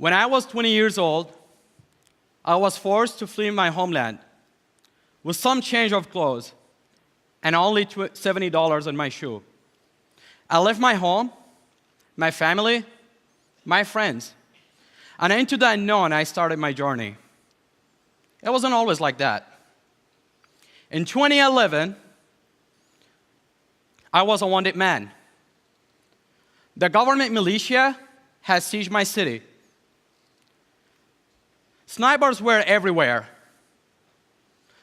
When I was 20 years old, I was forced to flee my homeland with some change of clothes and only $70 on my shoe. I left my home, my family, my friends, and into the unknown I started my journey. It wasn't always like that. In 2011, I was a wanted man. The government militia had sieged my city. Snipers were everywhere.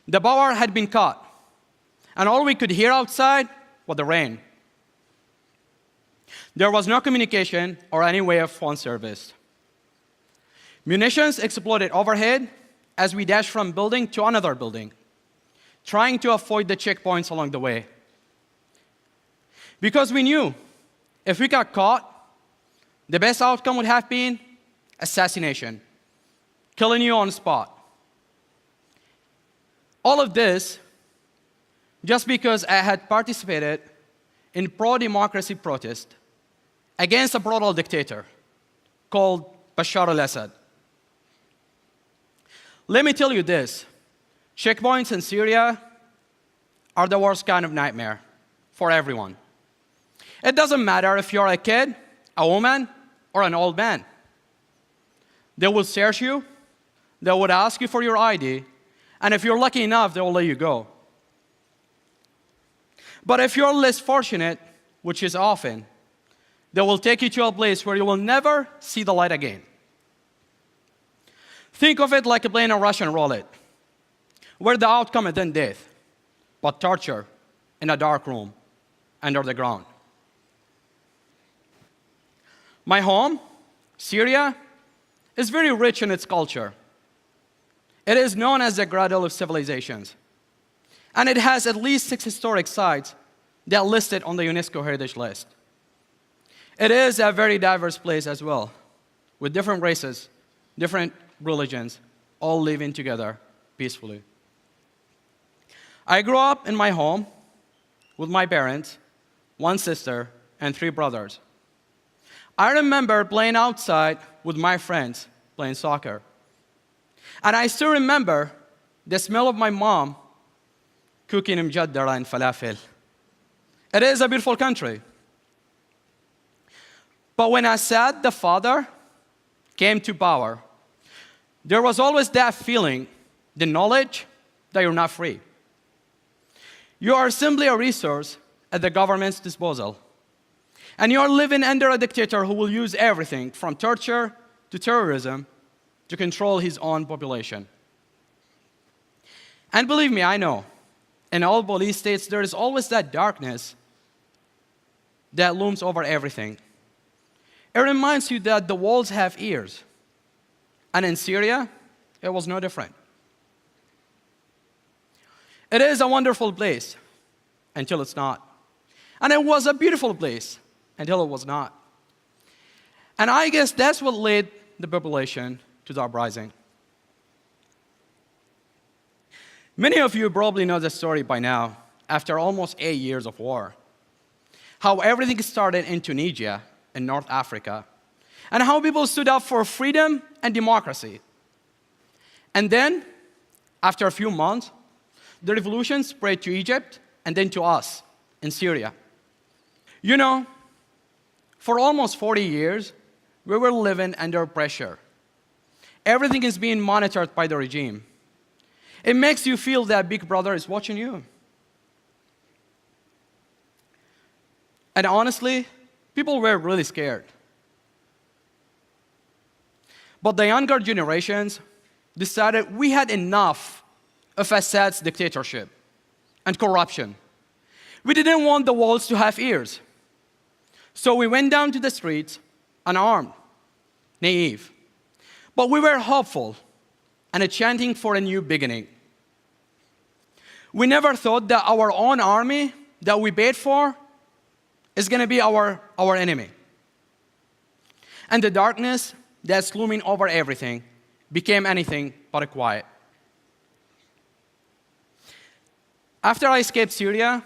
The power had been cut, and all we could hear outside was the rain. There was no communication or any way of phone service. Munitions exploded overhead as we dashed from building to another building, trying to avoid the checkpoints along the way. Because we knew if we got caught, the best outcome would have been assassination, killing you on the spot. All of this just because I had participated in pro-democracy protest against a brutal dictator called Bashar al-Assad. Let me tell you this, checkpoints in Syria are the worst kind of nightmare for everyone. It doesn't matter if you're a kid, a woman, or an old man. They will search you, they would ask you for your ID, and if you're lucky enough, they will let you go. But if you're less fortunate, which is often, they will take you to a place where you will never see the light again. Think of it like playing a Russian roulette, where the outcome isn't death, but torture in a dark room under the ground. My home, Syria, is very rich in its culture. It is known as the cradle of civilizations, and it has at least 6 historic sites that are listed on the UNESCO Heritage List. It is a very diverse place as well, with different races, different religions, all living together peacefully. I grew up in my home with my parents, 1 sister, and 3 brothers. I remember playing outside with my friends, playing soccer. And I still remember the smell of my mom cooking mjaddara and falafel. It is a beautiful country. But when Assad, the father, came to power, there was always that feeling, the knowledge that you're not free. You are simply a resource at the government's disposal. And you're living under a dictator who will use everything from torture to terrorism to control his own population. And believe me, I know, in all police states, there is always that darkness that looms over everything. It reminds you that the walls have ears. And in Syria, it was no different. It is a wonderful place until it's not. And it was a beautiful place until it was not. And I guess that's what led the population to the uprising. Many of you probably know the story by now, after almost 8 years of war. How everything started in Tunisia, in North Africa, and how people stood up for freedom and democracy. And then, after a few months, the revolution spread to Egypt and then to us in Syria. You know, for almost 40 years, we were living under pressure. Everything is being monitored by the regime. It makes you feel that Big Brother is watching you. And honestly, people were really scared. But the younger generations decided we had enough of Assad's dictatorship and corruption. We didn't want the walls to have ears. So we went down to the streets unarmed, naive. But we were hopeful and chanting for a new beginning. We never thought that our own army that we paid for is going to be our enemy. And the darkness that's looming over everything became anything but quiet. After I escaped Syria,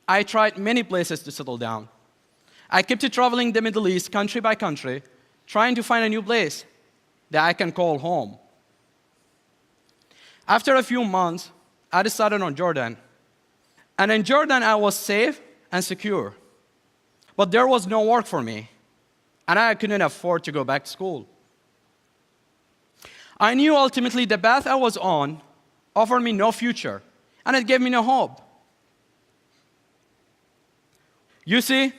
I tried many places to settle down. I kept traveling the Middle East country by country, trying to find a new place. that I can call home. After a few months, I decided on Jordan. And in Jordan, I was safe and secure. But there was no work for me, and I couldn't afford to go back to school. I knew ultimately the path I was on offered me no future, and it gave me no hope. You see,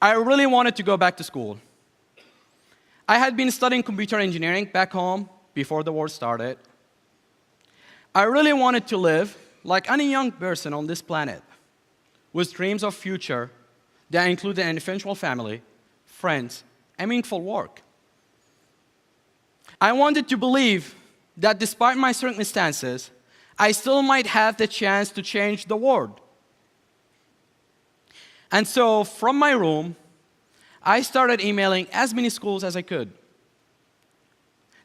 I really wanted to go back to school. I had been studying computer engineering back home before the war started. I really wanted to live like any young person on this planet, with dreams of future that included an eventual family, friends, and meaningful work. I wanted to believe that despite my circumstances, I still might have the chance to change the world. And so, from my room, I started emailing as many schools as I could.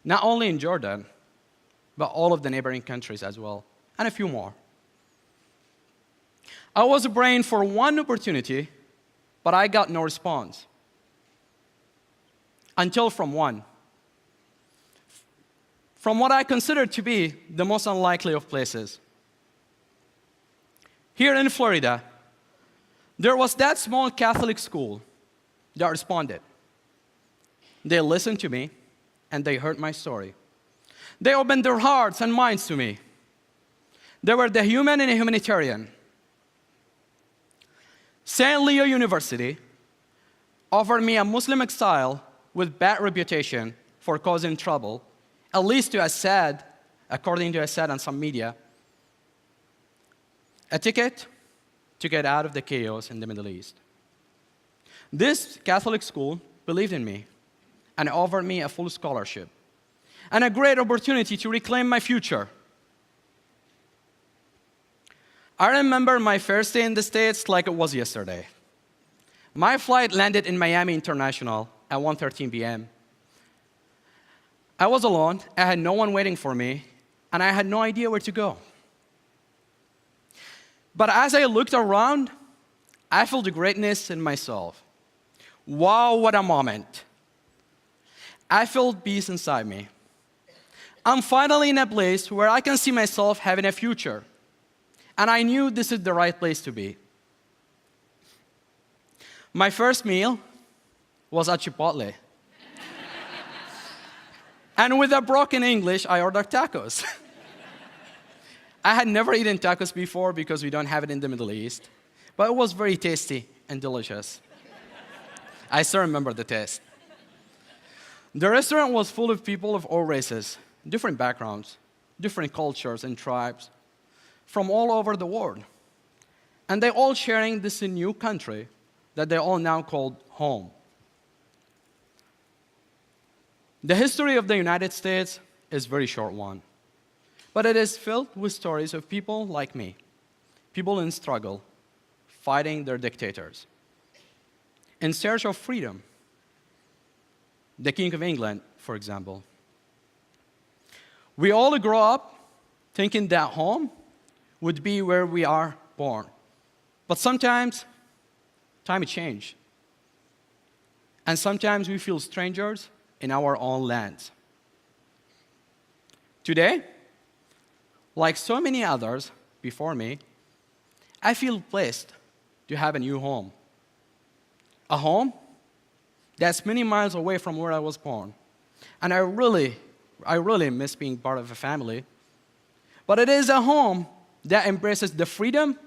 Not only in Jordan, but all of the neighboring countries as well, and a few more. I was praying for one opportunity, but I got no response. Until from one. From what I considered to be the most unlikely of places. Here in Florida, there was that small Catholic school that responded. They listened to me, and they heard my story. They opened their hearts and minds to me. They were the human and humanitarian. St. Leo University offered me a Muslim exile with bad reputation for causing trouble, at least to Assad, according to Assad and some media, a ticket to get out of the chaos in the Middle East. This Catholic school believed in me and offered me a full scholarship and a great opportunity to reclaim my future. I remember my first day in the States like it was yesterday. My flight landed in Miami International at 1:13 p.m. I was alone, I had no one waiting for me, and I had no idea where to go. But as I looked around, I felt the greatness in myself. Wow, what a moment. I felt peace inside me. I'm finally in a place where I can see myself having a future. And I knew this is the right place to be. My first meal was at Chipotle. And with a broken English, I ordered tacos. I had never eaten tacos before because we don't have it in the Middle East, but it was very tasty and delicious. I still remember the taste. The restaurant was full of people of all races, different backgrounds, different cultures and tribes, from all over the world. And they're all sharing this new country that they all now called home. The history of the United States is a very short one, but it is filled with stories of people like me, people in struggle, fighting their dictators, in search of freedom. The King of England, for example. We all grow up thinking that home would be where we are born. But sometimes, time changes. And sometimes we feel strangers in our own lands. Today, like so many others before me, I feel blessed to have a new home. A home that's many miles away from where I was born. And I really miss being part of a family. But it is a home that embraces the freedom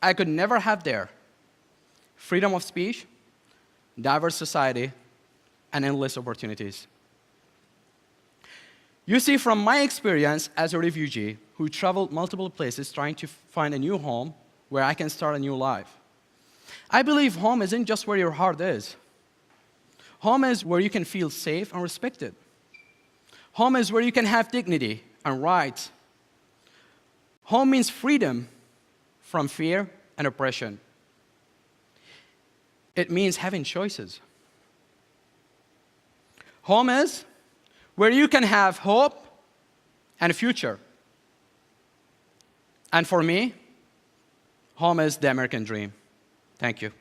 I could never have there. Freedom of speech, diverse society, and endless opportunities. You see, from my experience as a refugee who traveled multiple places trying to find a new home where I can start a new life, I believe home isn't just where your heart is. Home is where you can feel safe and respected. Home is where you can have dignity and rights. Home means freedom from fear and oppression. It means having choices. Home is where you can have hope and a future. And for me, home is the American dream. Thank you.